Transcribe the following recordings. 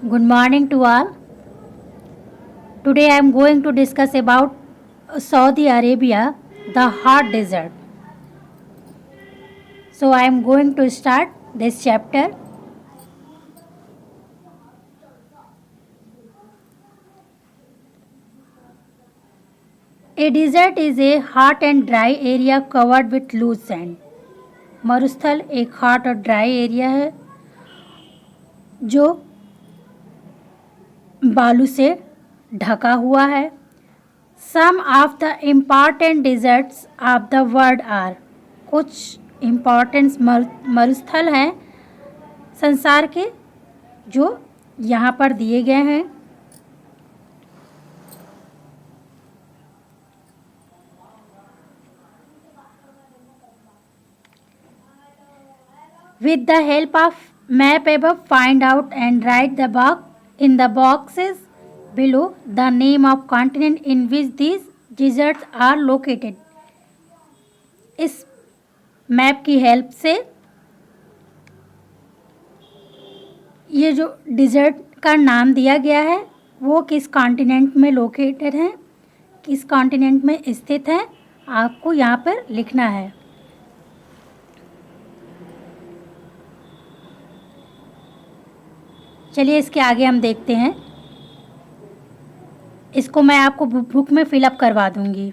Good morning to all. Today I am going to discuss about Saudi Arabia, the hot desert. So I am going to start this chapter. A desert is a hot and dry area covered with loose sand. मरुस्थल एक hot और dry area है जो बालू से ढका हुआ है. Some of the important deserts of the world are, कुछ इम्पॉर्टेंट मरुस्थल हैं संसार के जो यहाँ पर दिए गए हैं. With the help of map above, find out and write the box in the boxes below the name of continent in which these deserts are located. इस मैप की हेल्प से ये जो डिज़र्ट का नाम दिया गया है वो किस कॉन्टिनेंट में लोकेटेड है, किस कॉन्टिनेंट में स्थित है, आपको यहाँ पर लिखना है. चलिए इसके आगे हम देखते हैं. इसको मैं आपको बुक में फिलअप करवा दूंगी.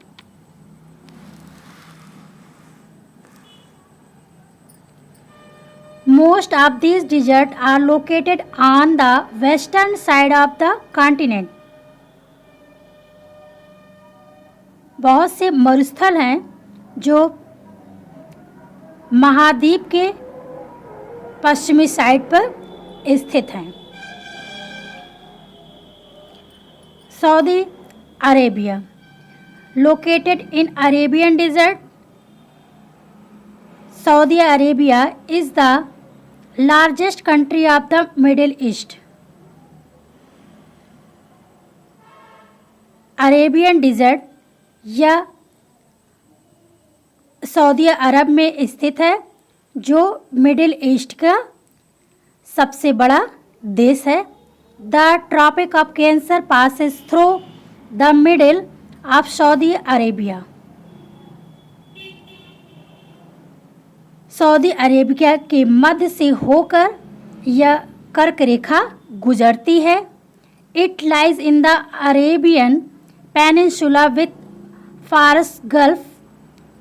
Most of these deserts are located on the western side of the continent. बहुत से मरुस्थल हैं जो महाद्वीप के पश्चिमी साइड पर स्थित हैं. Saudi Arabia, located in Arabian Desert. Saudi Arabia is the largest country of the Middle East. Arabian desert यह सऊदी अरब में स्थित है जो मिडिल ईस्ट का सबसे बड़ा देश है. The Tropic of Cancer passes through the middle of Saudi Arabia. Saudi Arabia के मध्य से होकर यह कर्क रेखा गुजरती है. It lies in the Arabian Peninsula with Fars Gulf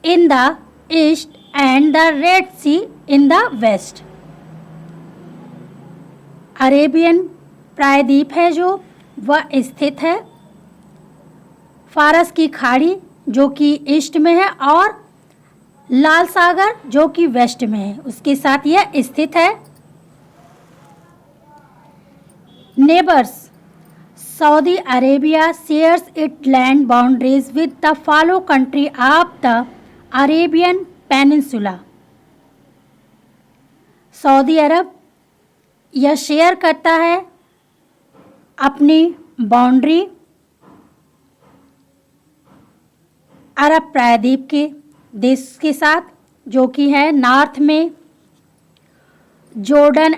in the east and the Red Sea in the west. Arabian प्रायद्वीप है जो वह स्थित है फारस की खाड़ी जो कि ईस्ट में है और लाल सागर जो कि वेस्ट में है, उसके साथ यह स्थित है. Neighbours Saudi Arabia shares it land boundaries with the fellow country of the Arabian peninsula. सऊदी अरब यह शेयर करता है अपनी बाउंड्री अरब प्रायद्वीप के देश के साथ जो कि है नॉर्थ में जॉर्डन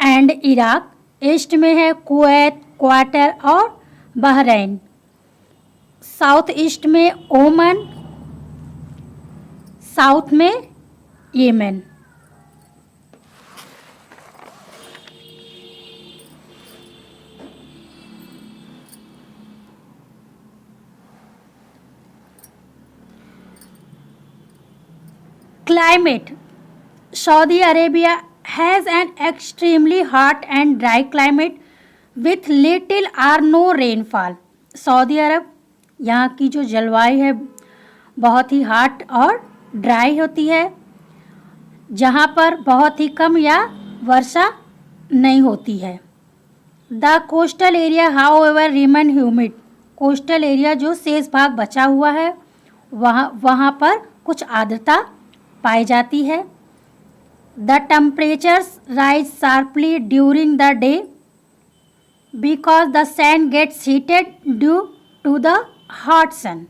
एंड इराक, ईस्ट में है कुवैत, क्वार्टर और बहरीन, साउथ ईस्ट में ओमान, साउथ में Yemen. Climate. Saudi Arabia has an extremely hot and dry climate with little or no rainfall. सऊदी अरब यहाँ की जो जलवायु है बहुत ही हॉट और ड्राई होती है जहाँ पर बहुत ही कम या वर्षा नहीं होती है. The coastal area however remain humid. Coastal area जो शेष भाग बचा हुआ है वहाँ पर कुछ आर्द्रता पाई जाती है. The temperatures rise sharply during the day because the sand gets heated due to the hot sun.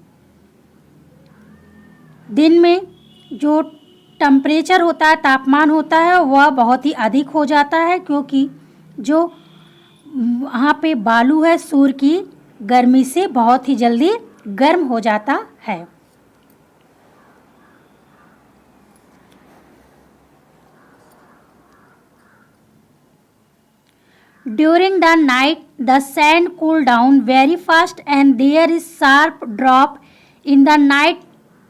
दिन में जो टेम्परेचर होता है, तापमान होता है, वह बहुत ही अधिक हो जाता है क्योंकि जो वहाँ पे बालू है, सूर्य की गर्मी से बहुत ही जल्दी गर्म हो जाता है। During the night, the sand cool down very fast and there is sharp drop in the night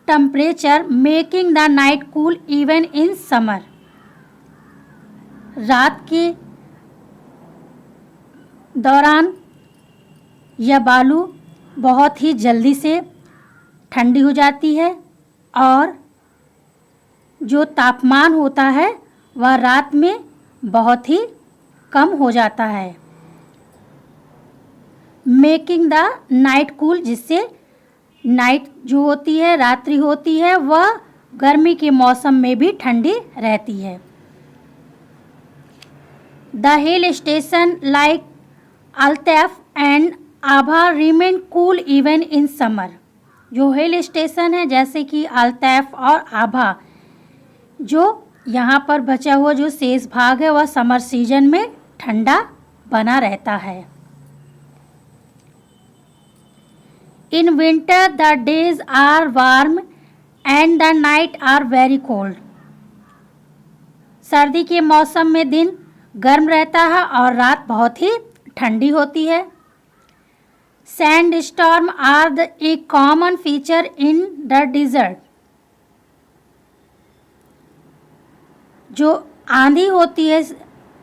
temperature, making the night cool even in summer. रात के दौरान यह बालू बहुत ही जल्दी से ठंडी हो जाती है और जो तापमान होता है वह रात में बहुत ही कम हो जाता है। मेकिंग द नाइट कूल, जिससे नाइट जो होती है, रात्रि होती है, वह गर्मी के मौसम में भी ठंडी रहती है। The hill station like Altaf and Abha remain cool even in summer. जो हिल स्टेशन है जैसे कि अल्ताफ और आभा, जो यहाँ पर बचा हुआ जो शेष भाग है वह समर सीजन में ठंडा बना रहता है। In winter the days are warm and the night are very cold. सर्दी के मौसम में दिन गर्म रहता है और रात बहुत ही ठंडी होती है। Sand storm are a common feature in the desert. जो आंधी होती है,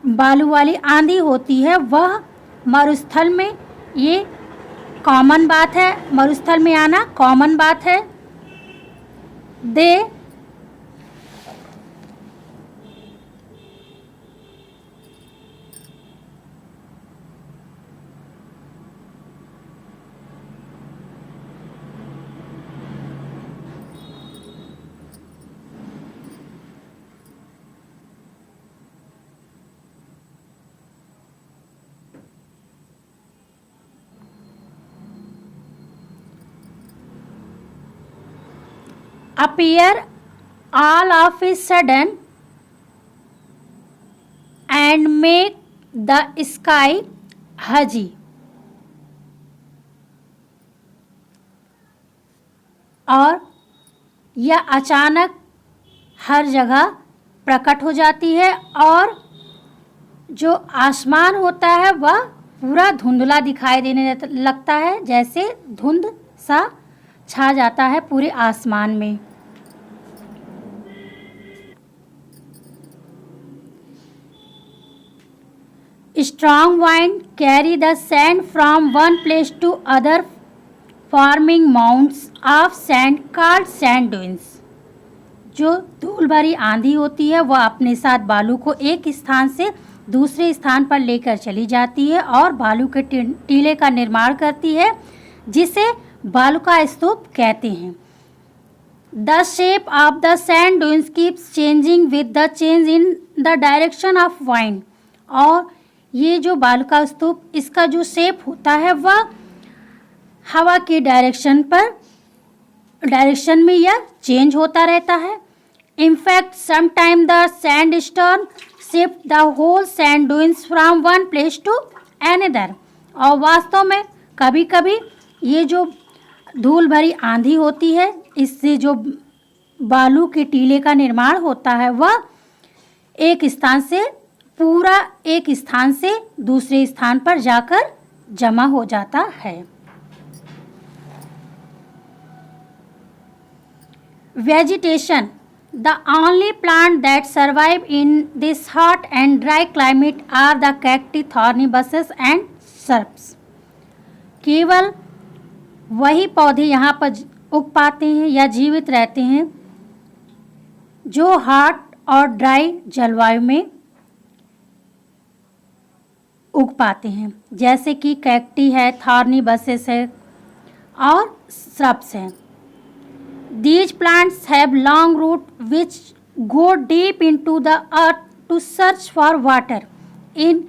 बालू वाली आंधी होती है, वह मरुस्थल में ये कॉमन बात है, मरुस्थल में आना कॉमन बात है। दे appear all of a sudden and make the sky hazy। और यह अचानक हर जगह प्रकट हो जाती है और जो आसमान होता है वह पूरा धुंधला दिखाई देने लगता है, जैसे धुंध सा छा जाता है पूरे आसमान में। Strong wind carry the sand from one place to other, forming mounds of sand called sand dunes। जो धूल भरी आंधी होती है वह अपने साथ बालू को एक स्थान से दूसरे स्थान पर लेकर चली जाती है और बालू के टीले का निर्माण करती है, जिसे बालू का स्तूप कहते हैं। The shape of the sand dunes keeps changing with the change in the direction of wind. और ये जो बालू का स्तूप, इसका जो शेप होता है वह हवा की डायरेक्शन में यह चेंज होता रहता है। In fact sometime the sand storm shift the whole sand dunes from one place to another. और वास्तव में कभी कभी ये जो धूल भरी आंधी होती है, इससे जो बालू के टीले का निर्माण होता है वह एक स्थान से दूसरे स्थान पर जाकर जमा हो जाता है। Vegetation, the only plant that survive in this hot and dry climate are the cacti, thorny bushes and shrubs. केवल वही पौधे यहाँ पर उग पाते हैं या जीवित रहते हैं जो हॉट और ड्राई जलवायु में उग पाते हैं, जैसे कि कैक्टी है, थॉर्नी बसेस है और श्रब्स हैं। These plants have long root which go deep into the earth to search for water. इन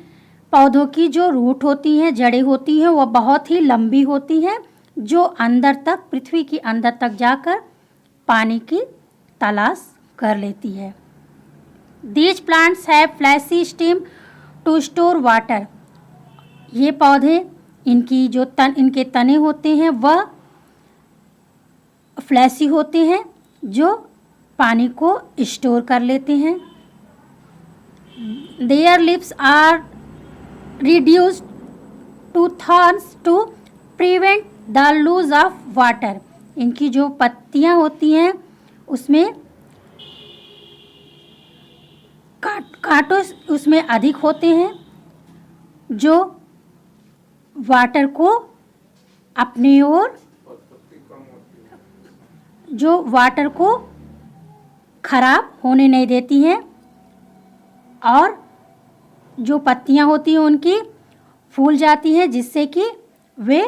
पौधों की जो रूट होती हैं, जड़ें होती हैं, वह बहुत ही लंबी होती हैं, जो अंदर तक, पृथ्वी के अंदर तक जाकर पानी की तलाश कर लेती है। These plants have fleshy stem to store water. ये पौधे इनके तने होते हैं वह फ्लैशी होते हैं जो पानी को स्टोर कर लेते हैं। Their leaves are reduced to thorns to prevent the loss of water। इनकी जो पत्तियां होती हैं उसमें कांटों उसमें अधिक होते हैं जो वाटर को अपनी ओर खराब होने नहीं देती हैं और जो पत्तियां होती हैं उनकी फूल जाती हैं जिससे कि वे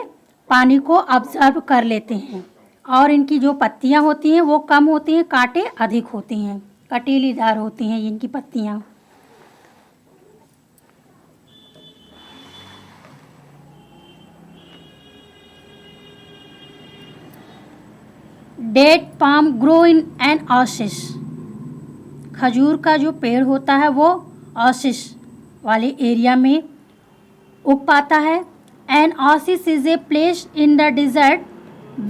पानी को अब्जर्व कर लेते हैं और इनकी जो पत्तियां होती हैं वो कम होती हैं, कांटे अधिक होती हैं, कटीलीदार होती हैं इनकी पत्तियां। Date palm grow in an oasis. खजूर का जो पेड़ होता है वो ओसिस वाले एरिया में उग पाता है। An oasis is a place in the desert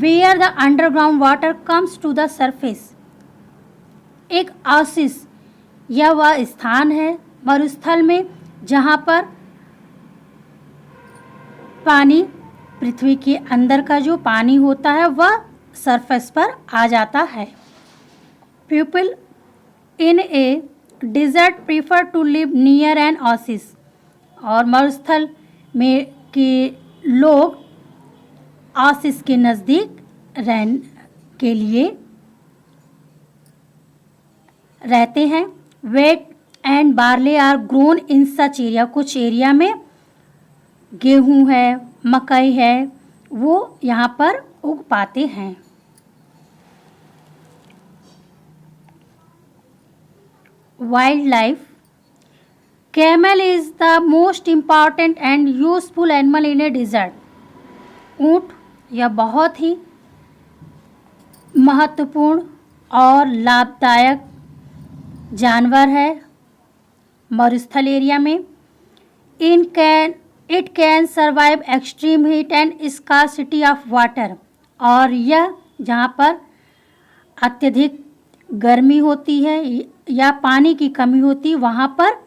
where the underground water comes to the surface. एक ओसिस यह वह स्थान है मरुस्थल में जहाँ पर पानी, पृथ्वी के अंदर का जो पानी होता है वह सरफेस पर आ जाता है। People in a desert prefer to live near an oasis. और मरुस्थल में के लोग ओसिस के नज़दीक रहने के लिए रहते हैं। Wheat and barley are grown in such area. कुछ एरिया में गेहूं है, मकई है, वो यहाँ पर उग पाते हैं। Wild life. Camel is the most important and useful animal in a desert. ऊँट यह बहुत ही महत्वपूर्ण और लाभदायक जानवर है मरुस्थल एरिया में। It can survive extreme heat and scarcity of water. और यह जहाँ पर अत्यधिक गर्मी होती है या पानी की कमी होती है वहाँ पर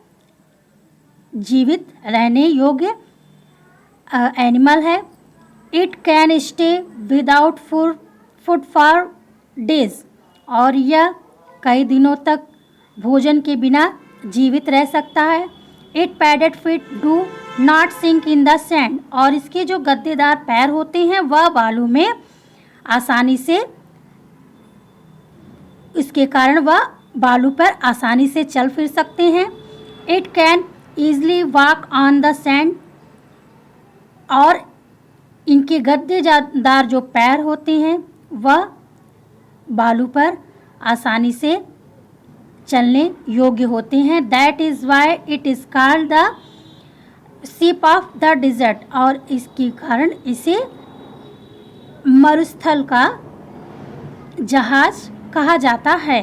जीवित रहने योग्य एनिमल है। It can stay without food for days. और यह कई दिनों तक भोजन के बिना जीवित रह सकता है। It padded feet do not sink in the sand. और इसके जो गद्देदार पैर होते हैं वह बालू में आसानी से, इसके कारण वह बालू पर आसानी से चल फिर सकते हैं। It can easily walk on the sand. और इनके गद्देदार जो पैर होते हैं वह बालू पर आसानी से चलने योग्य होते हैं। That is why it is called the ship of the dessert. और इसके कारण इसे मरुस्थल का जहाज कहा जाता है।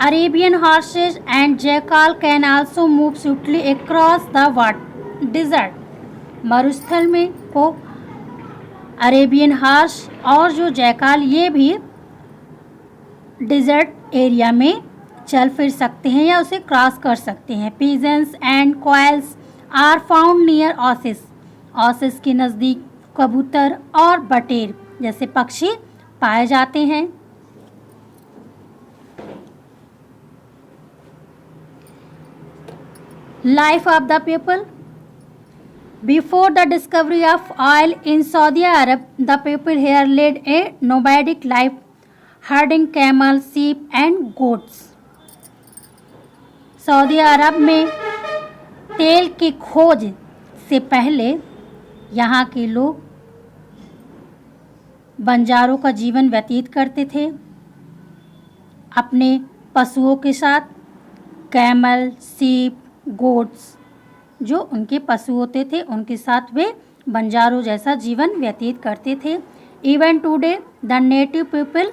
Arabian horses and jackal can also move swiftly across the dessert. मरुस्थल में को अरेबियन हॉर्स और जो जैकाल ये भी डिजर्ट एरिया में चल फिर सकते हैं या उसे क्रॉस कर सकते हैं। Pigeons and quails are found near oasis. Oasis के नज़दीक कबूतर और बटेर जैसे पक्षी पाए जाते हैं। Life of the people. Before the discovery of oil in Saudi Arab, the people here led a nomadic life, herding camels, sheep and goats. सऊदी अरब में तेल की खोज से पहले यहाँ के लोग बंजारों का जीवन व्यतीत करते थे। अपने पशुओं के साथ कैमल, सीप, गोट्स जो उनके पशु होते थे उनके साथ वे बंजारों जैसा जीवन व्यतीत करते थे। Even today the native people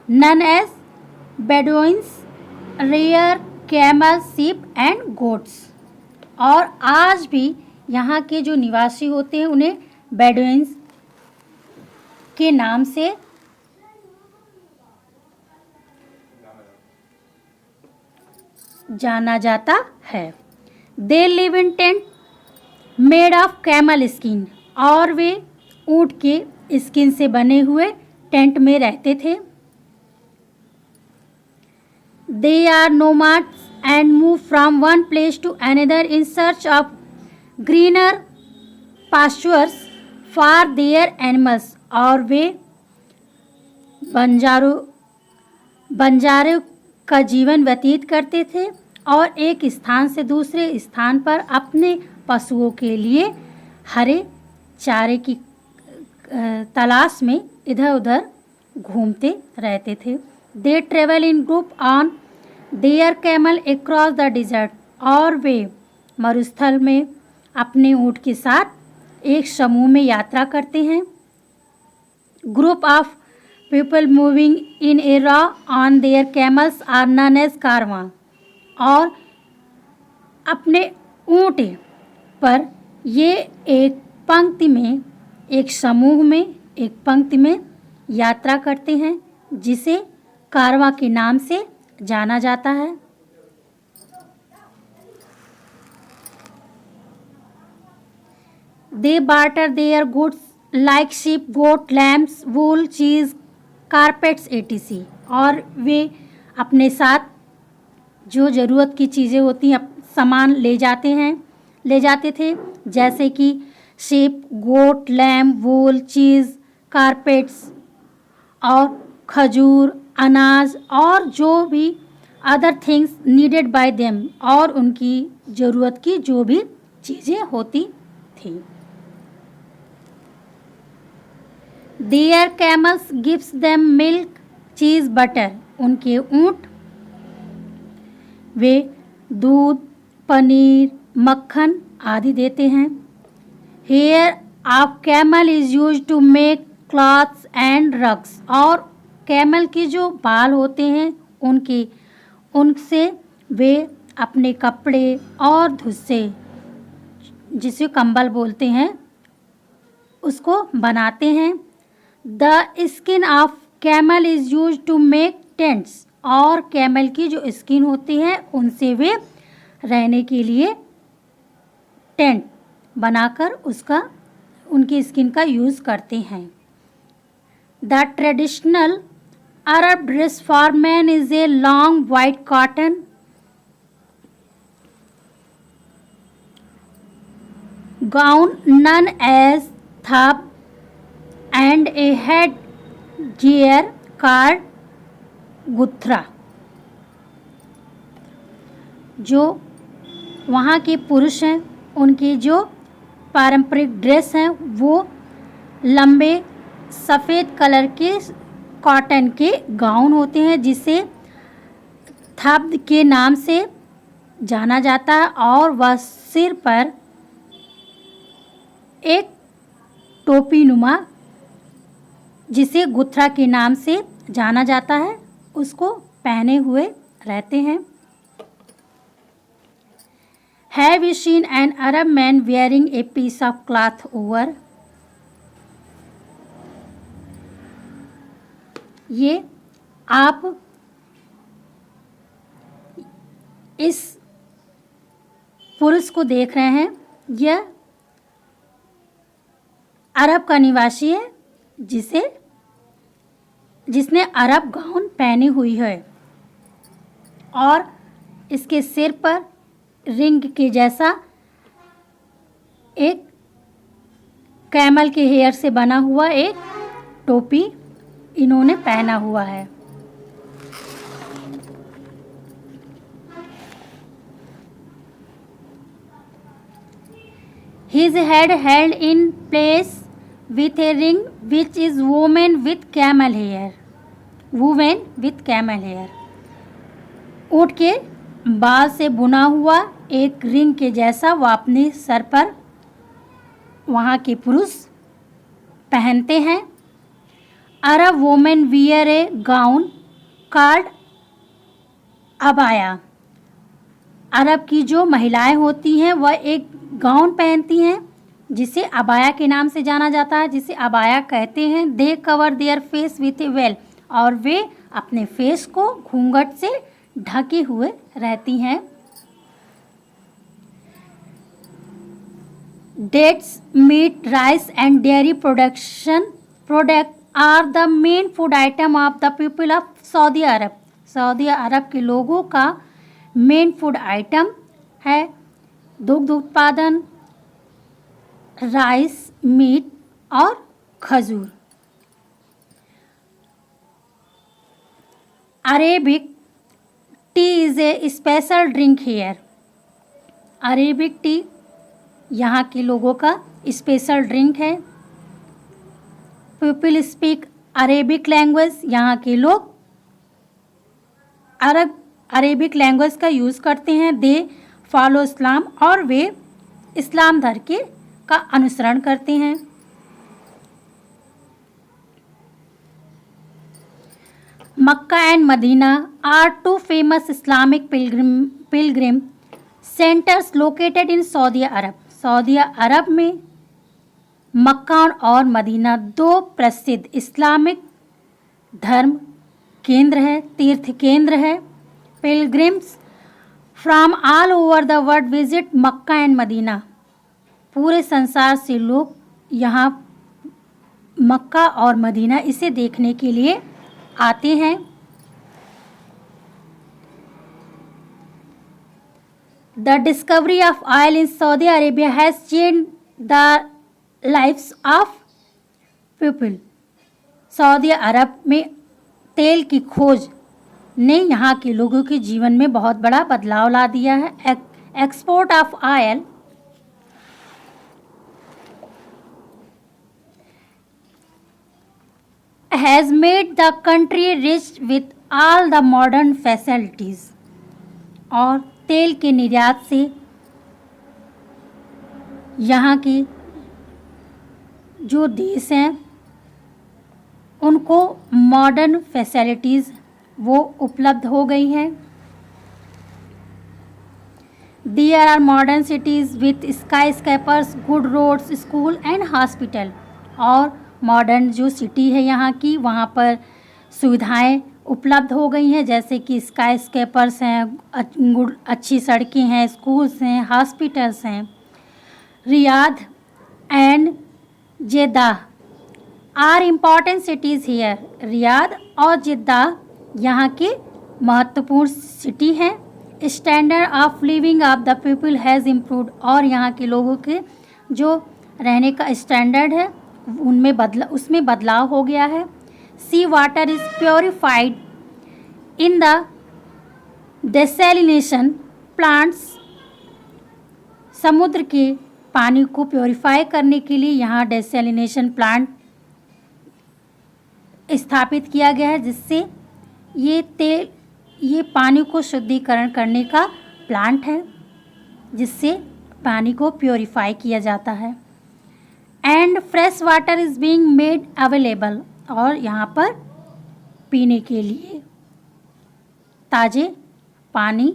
known as Bedouins rear camel, sheep and goats. और आज भी यहाँ के जो निवासी होते हैं उन्हें बेडुइन्स के नाम से जाना जाता है। They live in tent made of camel skin, और वे ऊँट के स्किन से बने हुए टेंट में रहते थे। They are nomads and move from one place to another in search of greener pastures for their animals, और वे बंजारों का जीवन व्यतीत करते थे और एक स्थान से दूसरे स्थान पर अपने पशुओं के लिए हरे चारे की तलाश में इधर उधर घूमते रहते थे। They travel in group on their camel across the dessert, और वे मरुस्थल में अपने ऊँट के साथ एक समूह में यात्रा करते हैं। Group of people moving in a row on their camels are known as caravan, और अपने ऊँट पर ये एक पंक्ति में, एक समूह में, एक पंक्ति में यात्रा करते हैं जिसे कारवां के नाम से जाना जाता है। They barter their goods like sheep, goat, lambs, wool, cheese, carpets ATC, और वे अपने साथ जो ज़रूरत की चीज़ें होती हैं सामान ले जाते थे, जैसे कि sheep, goat, lamp, wool, cheese, carpets और खजूर, अनाज और जो भी other things needed by them, और उनकी ज़रूरत की जो भी चीज़ें होती थी। Their camels gives them milk, cheese, butter, उनके ऊँट वे दूध, पनीर, मक्खन आदि देते हैं। Hair of camel is used to make clothes and rugs, और कैमल के जो बाल होते हैं उनसे वे अपने कपड़े और धुस्से, जिसे कंबल बोलते हैं, उसको बनाते हैं। The skin of camel is used to make tents, और कैमल की जो स्किन होती है उनसे वे रहने के लिए टेंट बनाकर उनकी स्किन का यूज़ करते हैं। The traditional Arab dress for men is a long white cotton gown known as thab and a head gear called guthra। जो वहाँ के पुरुष हैं उनकी जो पारंपरिक ड्रेस हैं वो लंबे सफ़ेद कलर के कॉटन के गाउन होते हैं जिसे थब्द के नाम से जाना जाता है, और वह सिर पर एक टोपी नुमा जिसे गुथरा के नाम से जाना जाता है उसको पहने हुए रहते हैं। Have you seen an Arab man wearing a piece of cloth over? ये आप इस पुरुष को देख रहे हैं, यह अरब का निवासी है जिसने अरब गाउन पहनी हुई है और इसके सिर पर रिंग के जैसा एक कैमल के हेयर से बना हुआ एक टोपी इन्होंने पहना हुआ है। His head held in place with a ring which is woven with camel hair. ऊँट के बाल से बुना हुआ एक रिंग के जैसा वह अपने सर पर वहाँ के पुरुष पहनते हैं। अरब वोमेन वियर ए गाउन कार्ड अबाया, अरब की जो महिलाएं होती हैं वह एक गाउन पहनती हैं जिसे अबाया के नाम से जाना जाता है, जिसे अबाया कहते हैं। They cover their face with a veil, और वे अपने फेस को घूंघट से ढके हुए रहती हैं। Dates, meat, rice and dairy product are the main food item of the people of Saudi Arab. सऊदी अरब के लोगों का मेन फूड आइटम है दुग्ध उत्पादन, राइस, मीट और खजूर। Arabic T is a special drink here. Arabic T यहाँ के लोगों का स्पेशल ड्रिंक है। पीपल स्पीक अरेबिक लैंग्वेज, यहाँ के लोग अरेबिक लैंग्वेज का यूज़ करते हैं। दे फॉलो इस्लाम, और वे इस्लाम धर्म का अनुसरण करते हैं। Mecca and Medina are two famous Islamic pilgrim centres located in Saudi Arab. सऊदी अरब में मक्का और मदीना दो प्रसिद्ध इस्लामिक धर्म केंद्र है, तीर्थ केंद्र है। Pilgrims from all over the world visit Mecca and Medina. पूरे संसार से लोग यहाँ मक्का और मदीना इसे देखने के लिए आते हैं। The discovery of oil in Saudi Arabia has changed the lifes of people. सऊदी अरब में तेल की खोज ने यहाँ के लोगों के जीवन में बहुत बड़ा बदलाव ला दिया है। Export of oil has made the country rich with all the modern facilities। और तेल के निर्यात से यहाँ के जो देश हैं उनको मॉडर्न फैसिलिटीज़ वो उपलब्ध हो गई हैं। There are modern cities with skyscrapers, good roads, school and hospital. और मॉडर्न जो सिटी है यहाँ की, वहाँ पर सुविधाएं उपलब्ध हो गई हैं, जैसे कि स्काई स्केपर्स हैं, अच्छी सड़कें हैं, स्कूल्स हैं, हॉस्पिटल्स हैं। Riyadh and Jeddah are important cities here. Riyadh और जेद्दाह यहाँ के महत्वपूर्ण सिटी हैं। Standard of living of the people has improved. और यहाँ के लोगों के जो रहने का स्टैंडर्ड है उसमें बदलाव हो गया है। Sea water is purified in the desalination plants. समुद्र के पानी को प्योरीफाई करने के लिए यहाँ डेसैलिनेशन प्लांट स्थापित किया गया है, जिससे ये पानी को शुद्धिकरण करने का प्लांट है, जिससे पानी को प्योरीफाई किया जाता है। And fresh water is being made available. और यहाँ पर पीने के लिए ताज़े पानी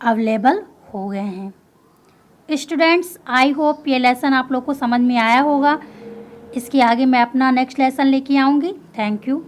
अवेलेबल हो गए हैं। स्टूडेंट्स, आई होप ये लेसन आप लोग को समझ में आया होगा। इसके आगे मैं अपना नेक्स्ट लेसन लेके आऊँगी। Thank you.